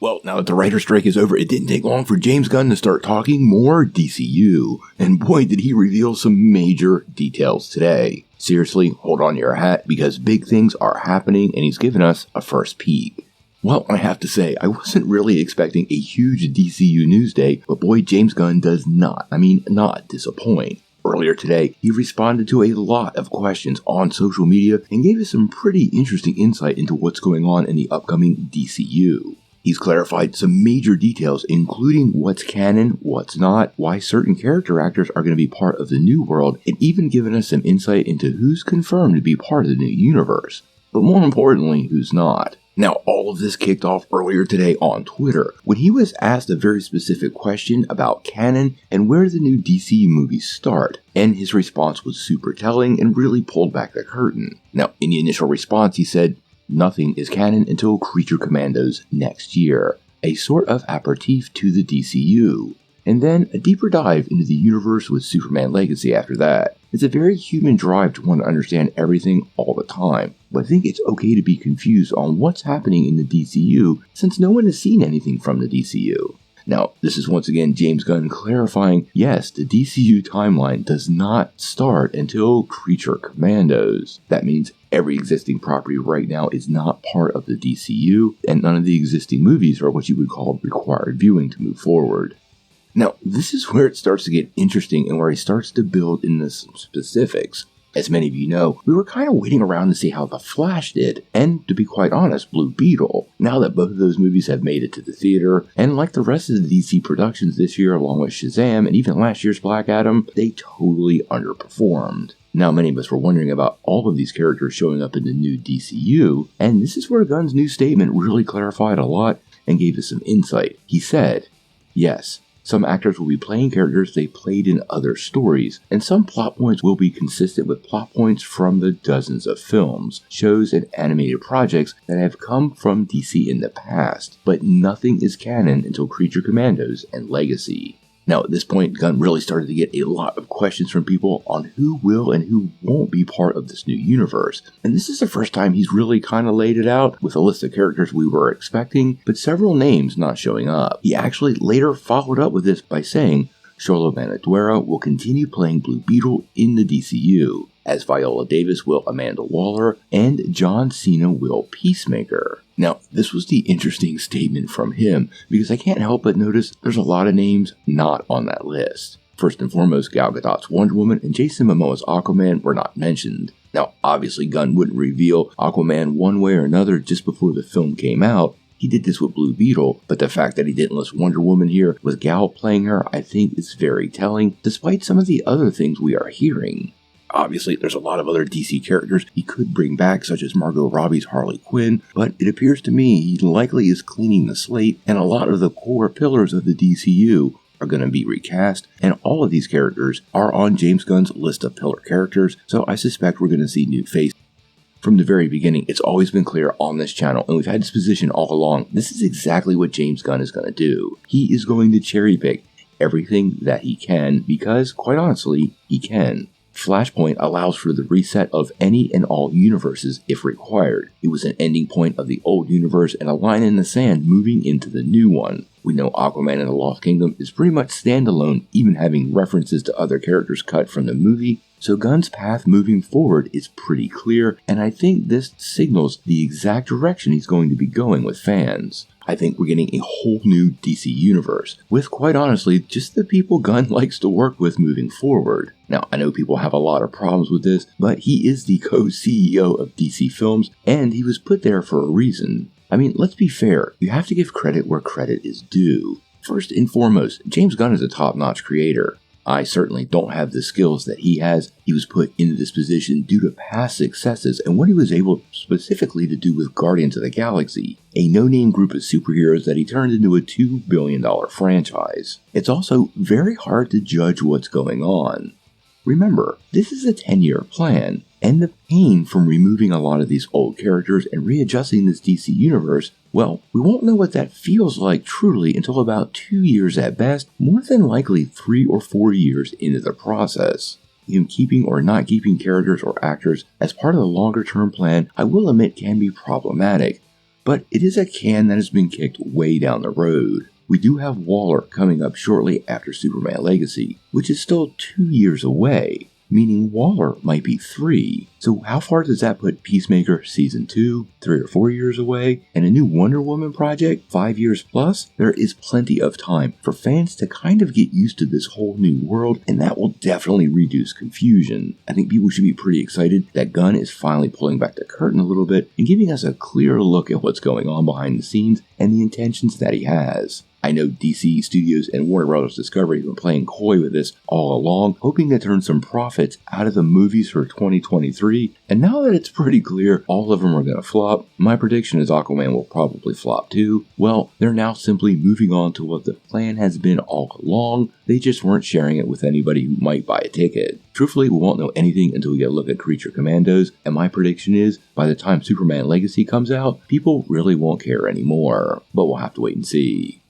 Well, now that the writer's strike is over, it didn't take long for James Gunn to start talking more DCU, and boy did he reveal some major details today. Seriously, hold on to your hat, because big things are happening and he's given us a first peek. Well, I have to say, I wasn't really expecting a huge DCU news day, but boy, James Gunn does not disappoint. Earlier today, he responded to a lot of questions on social media and gave us some pretty interesting insight into what's going on in the upcoming DCU. He's clarified some major details, including what's canon, what's not, why certain character actors are going to be part of the new world, and even given us some insight into who's confirmed to be part of the new universe. But more importantly, who's not. Now, all of this kicked off earlier today on Twitter, when he was asked a very specific question about canon and where the new DCU movies start, and his response was super telling and really pulled back the curtain. Now, in the initial response, he said, "Nothing is canon until Creature Commandos next year, a sort of aperitif to the DCU. And then a deeper dive into the universe with Superman Legacy after that. It's a very human drive to want to understand everything all the time, but I think it's okay to be confused on what's happening in the DCU since no one has seen anything from the DCU. Now, this is once again James Gunn clarifying, yes, the DCU timeline does not start until Creature Commandos. That means every existing property right now is not part of the DCU, and none of the existing movies are what you would call required viewing to move forward. Now, this is where it starts to get interesting and where he starts to build into some specifics. As many of you know, we were kind of waiting around to see how The Flash did, and to be quite honest, Blue Beetle. Now that both of those movies have made it to the theater, and like the rest of the DC productions this year along with Shazam and even last year's Black Adam, they totally underperformed. Now many of us were wondering about all of these characters showing up in the new DCU, and this is where Gunn's new statement really clarified a lot and gave us some insight. He said, yes, some actors will be playing characters they played in other stories, and some plot points will be consistent with plot points from the dozens of films, shows, and animated projects that have come from DC in the past, but nothing is canon until Creature Commandos and Legacy. Now at this point, Gunn really started to get a lot of questions from people on who will and who won't be part of this new universe. And this is the first time he's really kind of laid it out with a list of characters we were expecting, but several names not showing up. He actually later followed up with this by saying, Xolo Manodora will continue playing Blue Beetle in the DCU, as Viola Davis will Amanda Waller, and John Cena will Peacemaker. Now, this was the interesting statement from him, because I can't help but notice there's a lot of names not on that list. First and foremost, Gal Gadot's Wonder Woman and Jason Momoa's Aquaman were not mentioned. Now, obviously Gunn wouldn't reveal Aquaman one way or another just before the film came out. He did this with Blue Beetle, but the fact that he didn't list Wonder Woman here with Gal playing her, I think is very telling, despite some of the other things we are hearing. Obviously, there's a lot of other DC characters he could bring back, such as Margot Robbie's Harley Quinn, but it appears to me he likely is cleaning the slate, and a lot of the core pillars of the DCU are going to be recast, and all of these characters are on James Gunn's list of pillar characters, so I suspect we're going to see new faces. From the very beginning, it's always been clear on this channel, and we've had this position all along, this is exactly what James Gunn is going to do. He is going to cherry pick everything that he can, because, quite honestly, he can. Flashpoint allows for the reset of any and all universes if required. It was an ending point of the old universe and a line in the sand moving into the new one. We know Aquaman and the Lost Kingdom is pretty much standalone, even having references to other characters cut from the movie, so Gunn's path moving forward is pretty clear, and I think this signals the exact direction he's going to be going with fans. I think we're getting a whole new DC universe, with quite honestly, just the people Gunn likes to work with moving forward. Now, I know people have a lot of problems with this, but he is the co-CEO of DC Films, and he was put there for a reason. I mean, let's be fair, you have to give credit where credit is due. First and foremost, James Gunn is a top-notch creator. I certainly don't have the skills that he has. He was put into this position due to past successes and what he was able specifically to do with Guardians of the Galaxy, a no-name group of superheroes that he turned into a $2 billion franchise. It's also very hard to judge what's going on. Remember, this is a 10-year plan, and the pain from removing a lot of these old characters and readjusting this DC universe, well, we won't know what that feels like truly until about 2 years at best, more than likely 3 or 4 years into the process. Him keeping or not keeping characters or actors as part of the longer term plan, I will admit can be problematic. but it is a can that has been kicked way down the road. We do have Waller coming up shortly after Superman Legacy, which is still 2 years away, meaning Waller might be 3. So how far does that put Peacemaker Season 2, 3 or 4 years away, and a new Wonder Woman project 5 years plus? There is plenty of time for fans to kind of get used to this whole new world, and that will definitely reduce confusion. I think people should be pretty excited that Gunn is finally pulling back the curtain a little bit and giving us a clear look at what's going on behind the scenes and the intentions that he has. I know DC Studios and Warner Bros. Discovery have been playing coy with this all along, hoping to turn some profits out of the movies for 2023, and now that it's pretty clear all of them are going to flop, my prediction is Aquaman will probably flop too. Well, they're now simply moving on to what the plan has been all along. They just weren't sharing it with anybody who might buy a ticket. Truthfully, we won't know anything until we get a look at Creature Commandos, and my prediction is, by the time Superman Legacy comes out, people really won't care anymore. But we'll have to wait and see.